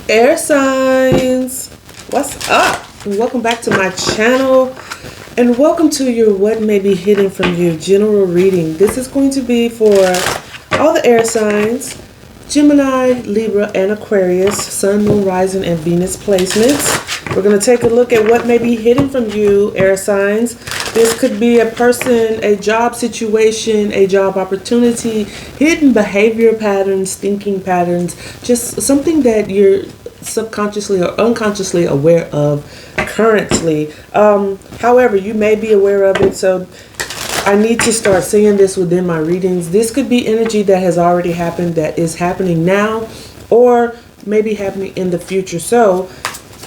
Air signs, what's up? Welcome back to my channel, and welcome to your what may be hidden from you general reading. This is going to be for all the air signs: Gemini, Libra, and Aquarius, Sun, Moon, Rising, and Venus placements. We're going to take a look at what may be hidden from you, air signs. This could be a person, a job situation, a job opportunity, hidden behavior patterns, thinking patterns, just something that you're subconsciously or unconsciously aware of currently. However, you may be aware of it, so I need to start seeing this within my readings. This could be energy that has already happened, that is happening now, or maybe happening in the future. So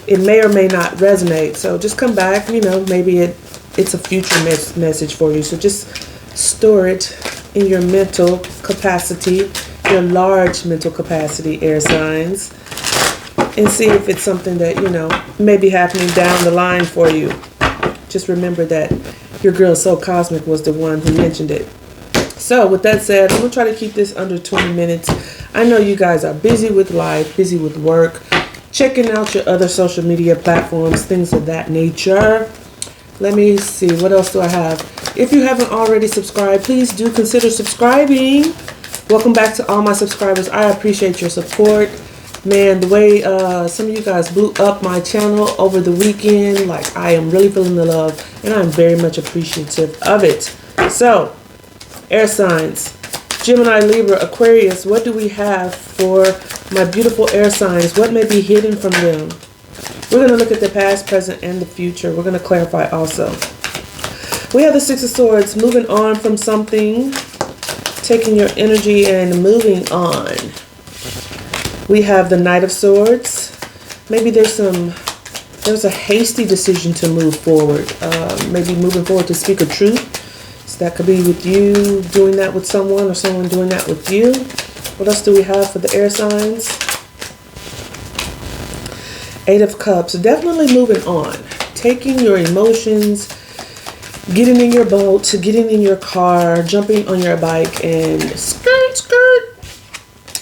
it may or may not resonate. So just come back, maybe it's a future message for you. So just store it in your mental capacity, your large mental capacity, air signs, and see if it's something that, may be happening down the line for you. Just remember that your girl So Cosmic was the one who mentioned it. So with that said, I'm going to try to keep this under 20 minutes. I know you guys are busy with life, busy with work, checking out your other social media platforms, things of that nature. Let me see, what else do I have? If you haven't already subscribed, please do consider subscribing. Welcome back to all my subscribers. I appreciate your support. Man, the way some of you guys blew up my channel over the weekend, like, I am really feeling the love, and I'm very much appreciative of it. So, air signs, Gemini, Libra, Aquarius, what do we have for my beautiful air signs? What may be hidden from them? We're going to look at the past, present, and the future. We're going to clarify also. We have the Six of Swords, moving on from something, taking your energy and moving on. We have the Knight of Swords. Maybe there's a hasty decision to move forward. Maybe moving forward to speak a truth. So that could be with you doing that with someone, or someone doing that with you. What else do we have for the air signs? Eight of Cups. Definitely moving on. Taking your emotions, getting in your boat, getting in your car, jumping on your bike, and skirt.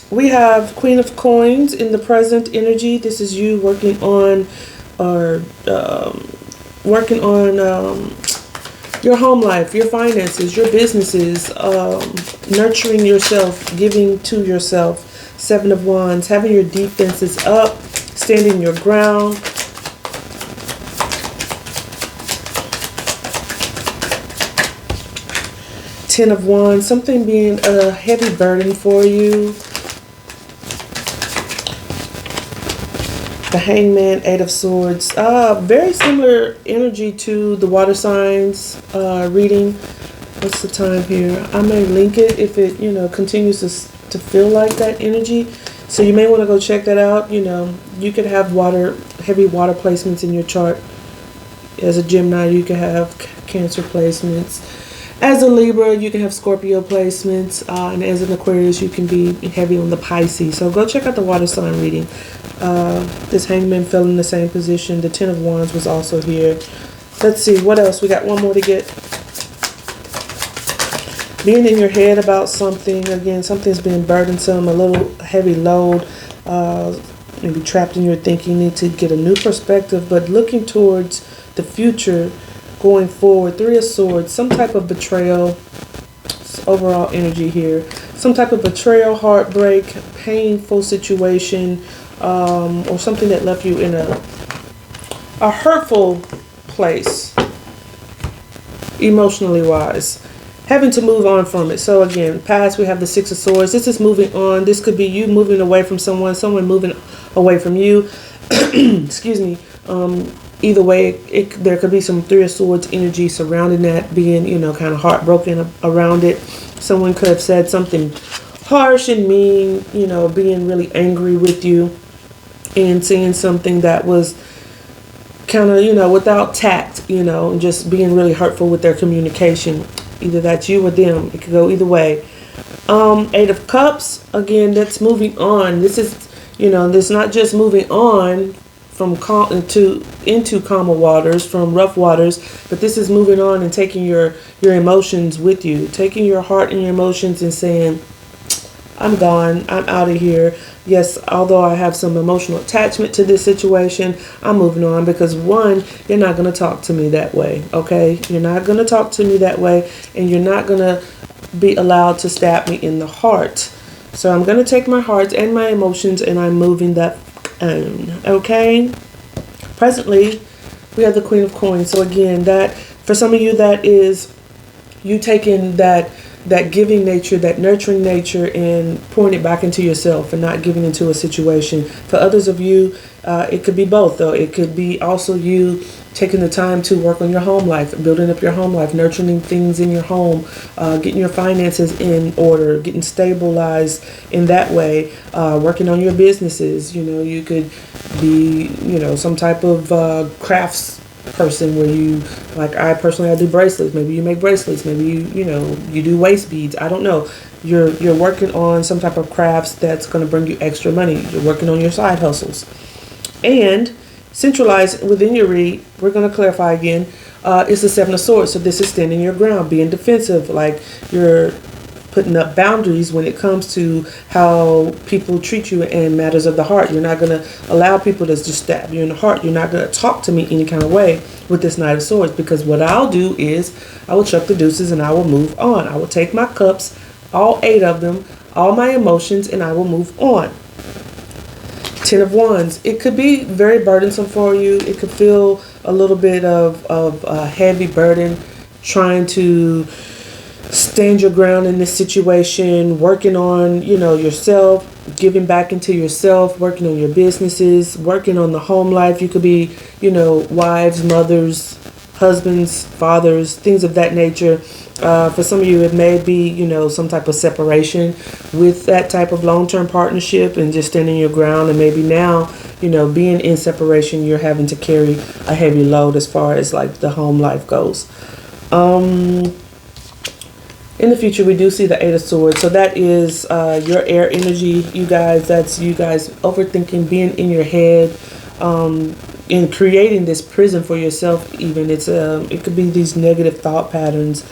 We have Queen of Coins in the present energy. This is you working on your home life, your finances, your businesses, nurturing yourself, giving to yourself. Seven of Wands, having your defenses up, standing your ground. Ten of Wands, something being a heavy burden for you. The Hangman, Eight of Swords. Very similar energy to the water signs reading. What's the time here? I may link it if it, continues to feel like that energy. So you may want to go check that out. You could have heavy water placements in your chart. As a Gemini, you could have Cancer placements. As a Libra, you can have Scorpio placements. And as an Aquarius, you can be heavy on the Pisces. So go check out the water sign reading. This Hangman fell in the same position. The Ten of Wands was also here. Let's see, what else? We got one more to get. Being in your head about something. Again, something's being burdensome, a little heavy load. Maybe trapped in your thinking. You need to get a new perspective, but looking towards the future, going forward. Three of Swords, some type of betrayal. Overall energy here. Some type of betrayal, heartbreak, painful situation, or something that left you in a hurtful place, emotionally wise. Having to move on from it. So again, past, we have the Six of Swords. This is moving on. This could be you moving away from someone moving away from you. Excuse me. Either way, there could be some Three of Swords energy surrounding that, being, kind of heartbroken around it. Someone could have said something harsh and mean, being really angry with you, and saying something that was kind of, without tact, and just being really hurtful with their communication. Either that's you or them. It could go either way. Eight of Cups, again, that's moving on. This is, this not just moving on from calm into calmer waters, from rough waters, but this is moving on and taking your emotions with you, taking your heart and your emotions and saying, I'm gone. I'm out of here. Yes, although I have some emotional attachment to this situation, I'm moving on because one, you're not going to talk to me that way, okay? You're not going to talk to me that way, and you're not going to be allowed to stab me in the heart. So I'm going to take my heart and my emotions, and I'm moving that on, okay? Presently, we have the Queen of Coins. So again, that for some of you, that is you taking that giving nature, that nurturing nature, and pouring it back into yourself and not giving into a situation. For others of you, it could be both, though. It could be also you taking the time to work on your home life, building up your home life, nurturing things in your home, getting your finances in order, getting stabilized in that way, working on your businesses. You know, you could be, you know, some type of crafts person where you, like I personally, I do bracelets. Maybe you make bracelets. Maybe you know, you do waist beads. I don't know. You're working on some type of crafts that's going to bring you extra money. You're working on your side hustles. And centralized within your read, we're going to clarify again, it's the Seven of Swords. So this is standing your ground, being defensive, like you're putting up boundaries when it comes to how people treat you in matters of the heart. You're not going to allow people to just stab you in the heart. You're not going to talk to me any kind of way with this Knight of Swords, because what I'll do is I will chuck the deuces and I will move on. I will take my cups, all 8 of them, all my emotions, and I will move on. 10 of Wands. It could be very burdensome for you. It could feel a little bit of a heavy burden trying to stand your ground in this situation, working on, you know, yourself, giving back into yourself, working on your businesses, working on the home life. You could be, you know, wives, mothers, husbands, fathers, things of that nature. For some of you, it may be, you know, some type of separation with that type of long-term partnership and just standing your ground. And maybe now, you know, being in separation, you're having to carry a heavy load as far as like the home life goes. In the future, we do see the 8 of Swords. So that is your air energy, you guys. That's you guys overthinking, being in your head, in creating this prison for yourself. Even it could be these negative thought patterns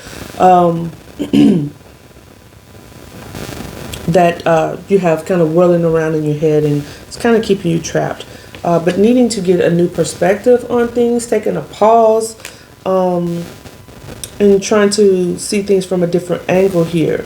that you have kind of whirling around in your head, and it's kind of keeping you trapped. But needing to get a new perspective on things, taking a pause, and trying to see things from a different angle here.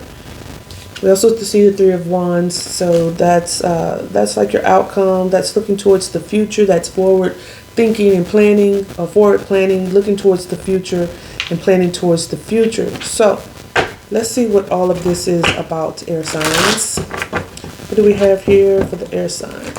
We also see the 3 of Wands, so that's like your outcome. That's looking towards the future. That's forward thinking and planning, forward planning, looking towards the future and planning towards the future. So let's see what all of this is about, air signs. What do we have here for the air signs?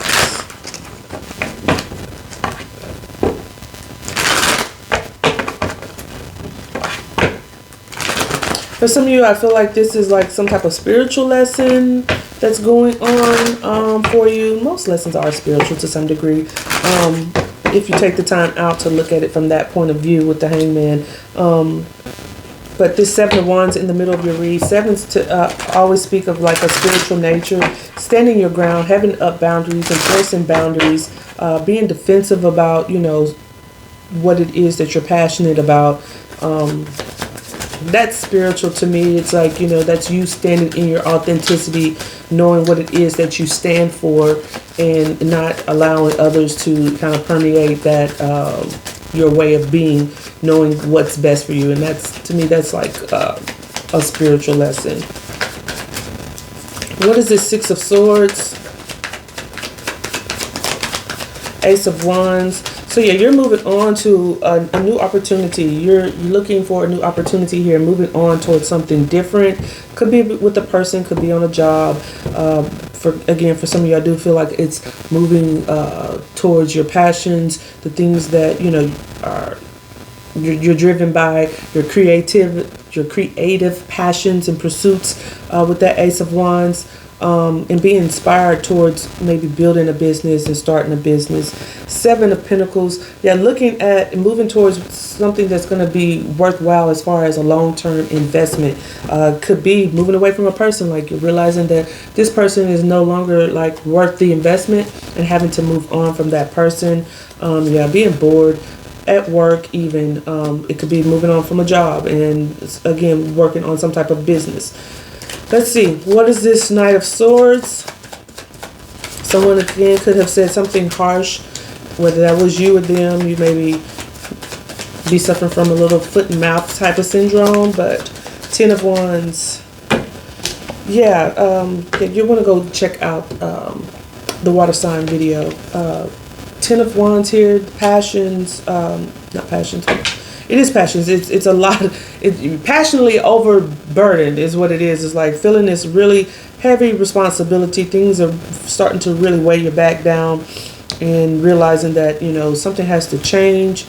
For some of you, I feel like this is like some type of spiritual lesson that's going on for you. Most lessons are spiritual to some degree, if you take the time out to look at it from that point of view with the Hangman. But this 7 of Wands in the middle of your read, 7s to always speak of like a spiritual nature, standing your ground, having up boundaries, enforcing boundaries, being defensive about, you know, what it is that you're passionate about. That's spiritual to me. It's like, you know, that's you standing in your authenticity, knowing what it is that you stand for, and not allowing others to kind of permeate that your way of being, knowing what's best for you. And that's, to me, that's like a spiritual lesson. What is this 6 of Swords? Ace of Wands. So yeah, you're moving on to a new opportunity. You're looking for a new opportunity here, moving on towards something different. Could be with a person, could be on a job. For some of you, I do feel like it's moving towards your passions, the things that, you know, you're driven by, your creative passions and pursuits with that Ace of Wands. And be inspired towards maybe building a business and starting a business. 7 of Pentacles. Yeah, looking at and moving towards something that's going to be worthwhile as far as a long-term investment. Could be moving away from a person, like you're realizing that this person is no longer like worth the investment and having to move on from that person. Yeah, being bored at work even. It could be moving on from a job and again working on some type of business. Let's see. What is this Knight of Swords? Someone again could have said something harsh, whether that was you or them. You maybe be suffering from a little foot and mouth type of syndrome, but 10 of Wands. Yeah, you want to go check out the water sign video. 10 of Wands here, passions, not passions. It is passions. It's a lot. Passionately overburdened is what it is. It's like feeling this really heavy responsibility. Things are starting to really weigh you back down, and realizing that, you know, something has to change.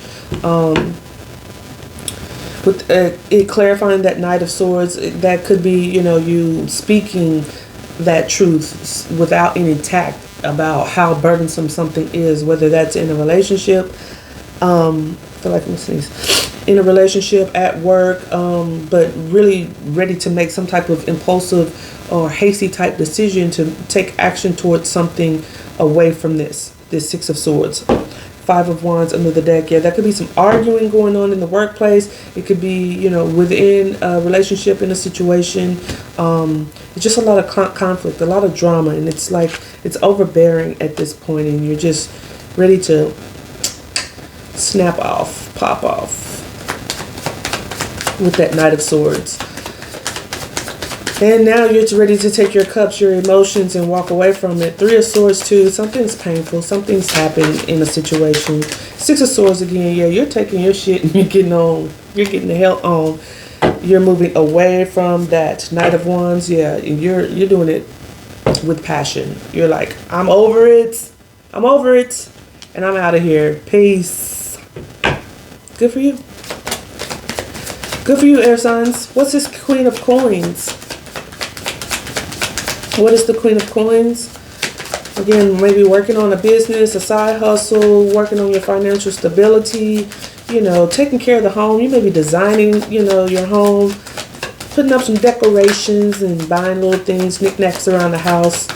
With it clarifying that Knight of Swords, that could be, you know, you speaking that truth without any tact about how burdensome something is, whether that's in a relationship. I feel like I'm sneeze. In a relationship, at work, but really ready to make some type of impulsive or hasty type decision to take action towards something away from this 6 of Swords. 5 of Wands under the deck. Yeah, that could be some arguing going on in the workplace. It could be, you know, within a relationship, in a situation. It's just a lot of conflict, a lot of drama, and it's like it's overbearing at this point, and you're just ready to snap off, pop off with that Knight of Swords. And now you're ready to take your cups, your emotions, and walk away from it. 3 of Swords too. Something's painful. Something's happened in a situation. 6 of Swords again. Yeah, you're taking your shit and you're getting on. You're getting the hell on. You're moving away from that Knight of Wands. Yeah, and you're doing it with passion. You're like, I'm over it. I'm over it. And I'm out of here. Peace. Good for you. Good for you, air signs. What's this Queen of Coins? What is the Queen of Coins? Again, maybe working on a business, a side hustle, working on your financial stability, you know, taking care of the home. You may be designing, you know, your home, putting up some decorations and buying little things, knickknacks around the house.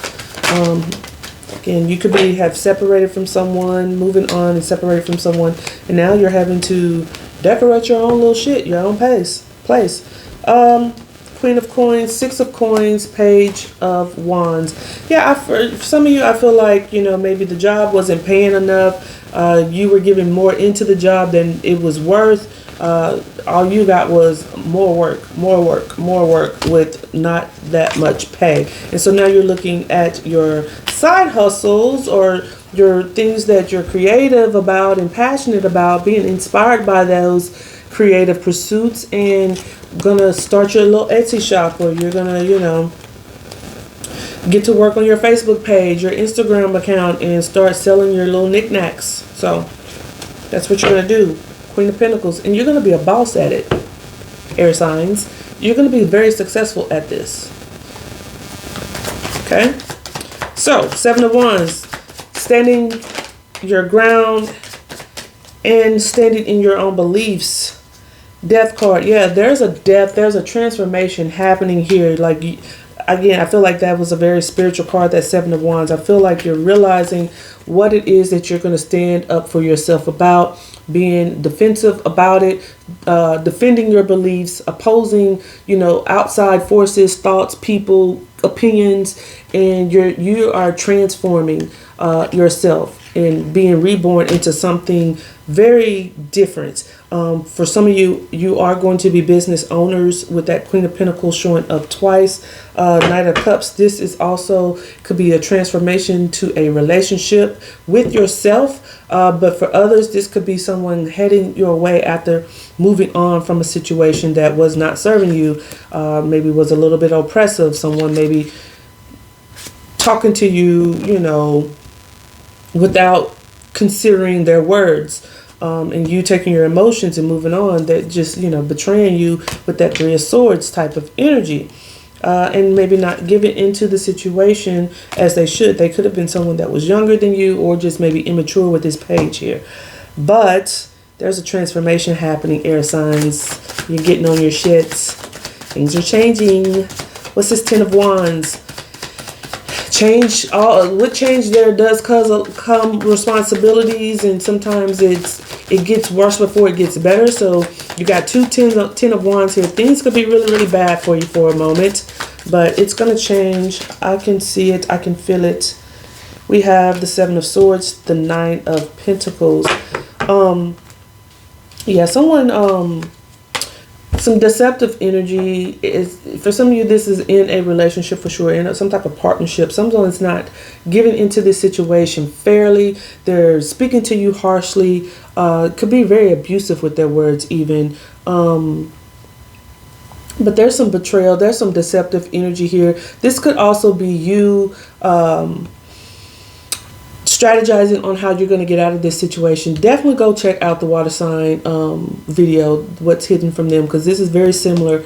Again, you could have separated from someone, moving on and separated from someone, and now you're having to decorate your own little shit, your own place. Queen of Coins, 6 of Coins, Page of Wands. Yeah, for some of you, I feel like, you know, maybe the job wasn't paying enough. You were giving more into the job than it was worth. All you got was more work with not that much pay. And so now you're looking at your side hustles or your things that you're creative about and passionate about, being inspired by those creative pursuits, and gonna start your little Etsy shop, or you're gonna, you know, get to work on your Facebook page, your Instagram account, and start selling your little knickknacks. So that's what you're gonna do. Queen of Pentacles, and you're gonna be a boss at it, air signs. You're gonna be very successful at this. Okay, so 7 of Wands, standing your ground and standing in your own beliefs. Death card. Yeah, there's a death, there's a transformation happening here. Like, again, I feel like that was a very spiritual card, that 7 of Wands. I feel like you're realizing what it is that you're going to stand up for yourself about, being defensive about it, defending your beliefs, opposing, you know, outside forces, thoughts, people, opinions, and you are transforming yourself and being reborn into something very different. For some of you, you are going to be business owners with that Queen of Pentacles showing up twice. Knight of Cups, this is also could be a transformation to a relationship with yourself. But for others, this could be someone heading your way after moving on from a situation that was not serving you. Maybe was a little bit oppressive. Someone maybe talking to you, you know, without considering their words. And you taking your emotions and moving on, that just, you know, betraying you with that 3 of Swords type of energy. And maybe not giving into the situation as they should. They could have been someone that was younger than you, or just maybe immature with this page here. But there's a transformation happening, air signs. You're getting on your shits. Things are changing. What's this 10 of Wands? Change, with change there does come responsibilities, and sometimes it gets worse before it gets better. So you got 2 10 of Wands here. Things could be really, really bad for you for a moment. but it's going to change. I can see it. I can feel it. We have the Seven of Swords, the Nine of Pentacles. Yeah, someone, some deceptive energy is, for some of you, this is in a relationship for sure, in some type of partnership. Someone's not giving into this situation fairly. They're speaking to you harshly, could be very abusive with their words even. But there's some betrayal, there's some deceptive energy here. This could also be you strategizing on how you're going to get out of this situation. Definitely go check out the water sign video, what's hidden from them, because this is very similar.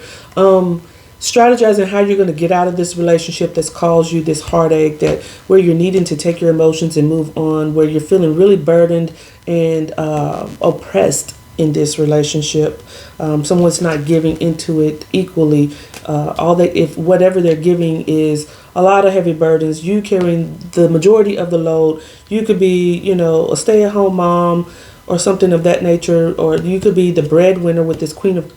Strategizing how you're going to get out of this relationship that's caused you this heartache, that where you're needing to take your emotions and move on, where you're feeling really burdened and oppressed in this relationship. Someone's not giving into it equally. If whatever they're giving is a lot of heavy burdens, you carrying the majority of the load. You could be, you know, a stay-at-home mom or something of that nature, or you could be the breadwinner with this Queen of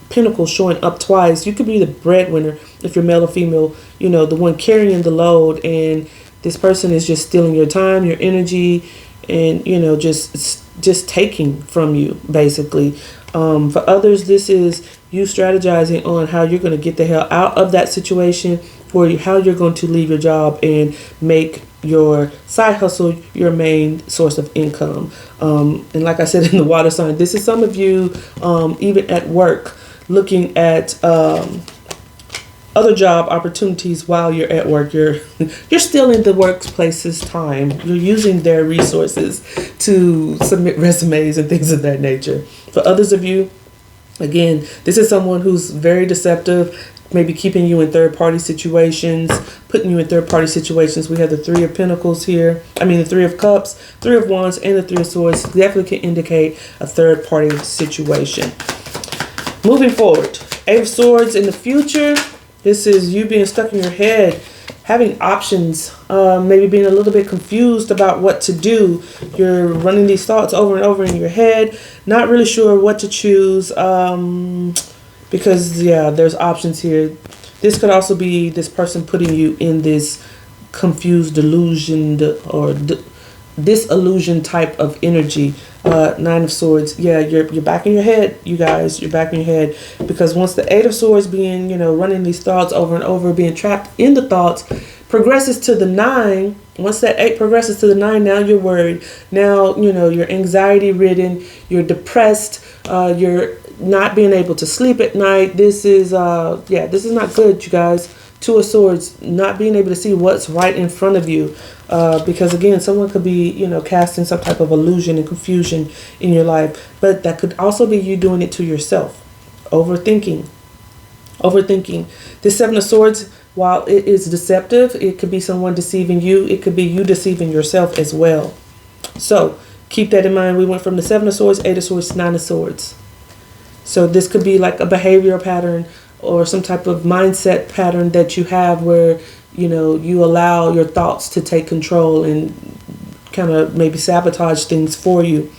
Pentacles showing up twice. You could be the breadwinner if you're male or female, you know, the one carrying the load, and this person is just stealing your time, your energy, and, you know, just taking from you, basically. For others, this is you strategizing on how you're going to get the hell out of that situation, or how you're going to leave your job and make your side hustle your main source of income. And like I said in the water sign, this is some of you, even at work, looking at other job opportunities while you're at work. You're stealing the workplace's time. You're using their resources to submit resumes and things of that nature. For others of you, again, this is someone who's very deceptive, maybe keeping you in third-party situations, putting you in third-party situations. We have the Three of Pentacles here. The Three of Cups, Three of Wands, and the Three of Swords. Definitely can indicate a third-party situation. Moving forward, Eight of Swords in the future. This is you being stuck in your head, having options, maybe being a little bit confused about what to do. You're running these thoughts over and over in your head, not really sure what to choose, because, yeah, there's options here. This could also be this person putting you in this confused delusion or disillusion type of energy. Nine of Swords. Yeah, you're back in your head, you guys. You're back in your head, because once the Eight of Swords, being, you know, running these thoughts over and over, being trapped in the thoughts, progresses to the 9. Once that 8 progresses to the 9, now you're worried. Now, you know, you're anxiety ridden, you're depressed, you're not being able to sleep at night. This is this is not good, you guys. Two of Swords, not being able to see what's right in front of you, because again, someone could be, you know, casting some type of illusion and confusion in your life, but that could also be you doing it to yourself. Overthinking. This Seven of Swords, while it is deceptive, it could be someone deceiving you. It could be you deceiving yourself as well. So keep that in mind. We went from the Seven of Swords, Eight of Swords, Nine of Swords. So this could be like a behavioral pattern or some type of mindset pattern that you have where, you know, you allow your thoughts to take control and kind of maybe sabotage things for you.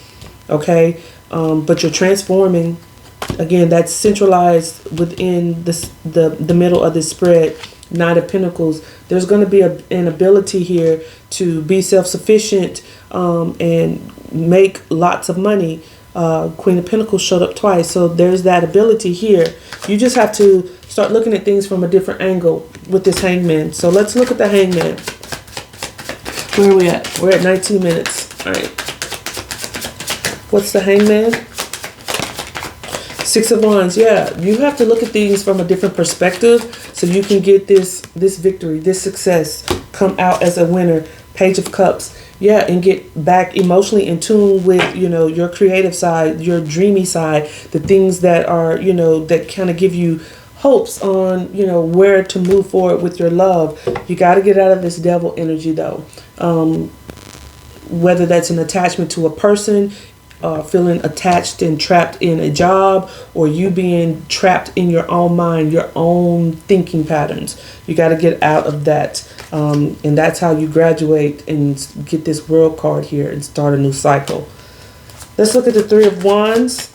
Okay. But you're transforming. Again, that's centralized within the middle of this spread. Nine of Pentacles. There's going to be an ability here to be self-sufficient and make lots of money. Queen of Pentacles showed up twice, so there's that ability here. You just have to start looking at things from a different angle with this Hangman. So let's look at the Hangman. Where are we at? We're at 19 minutes. All right. What's the Hangman? Six of Wands. Yeah, you have to look at things from a different perspective so you can get this victory, this success, come out as a winner. Page of Cups. Yeah, and get back emotionally in tune with, you know, your creative side, your dreamy side, the things that are, you know, that kind of give you hopes on, you know, where to move forward with your love. You got to get out of this devil energy, though. Whether that's an attachment to a person, feeling attached and trapped in a job, or you being trapped in your own mind, your own thinking patterns. You got to get out of that. And that's how you graduate and get this World card here and start a new cycle. Let's look at the Three of Wands.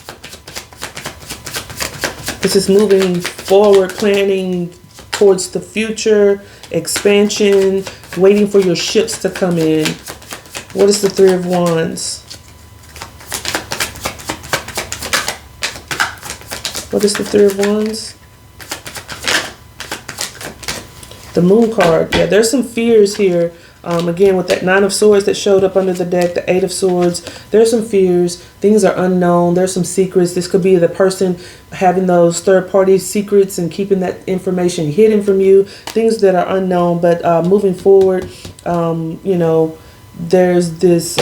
This is moving forward, planning, towards the future, expansion, waiting for your ships to come in. What is the Three of Wands? What is the Three of Wands? The Moon card. Yeah, there's some fears here. Again, with that Nine of Swords that showed up under the deck, the Eight of Swords, there's some fears. Things are unknown. There's some secrets. This could be the person having those third-party secrets and keeping that information hidden from you. Things that are unknown. But moving forward, you know, there's this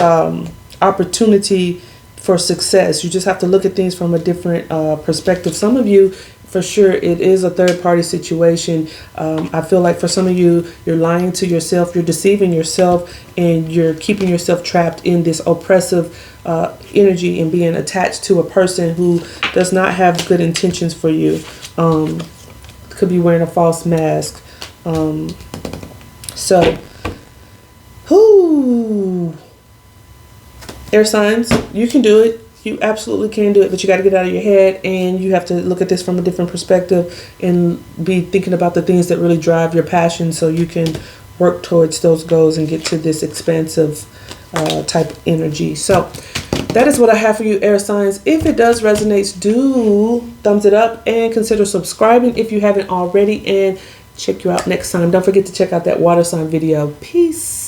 opportunity for success. You just have to look at things from a different perspective. Some of you, for sure, it is a third-party situation. I feel like for some of you, you're lying to yourself, you're deceiving yourself, and you're keeping yourself trapped in this oppressive energy and being attached to a person who does not have good intentions for you. Could be wearing a false mask. Air signs, you can do it. You absolutely can do it, but you got to get out of your head, and you have to look at this from a different perspective and be thinking about the things that really drive your passion, so you can work towards those goals and get to this expansive type of energy. So that is what I have for you, air signs. If it does resonate, do thumbs it up and consider subscribing if you haven't already, and check you out next time. Don't forget to check out that water sign video. Peace.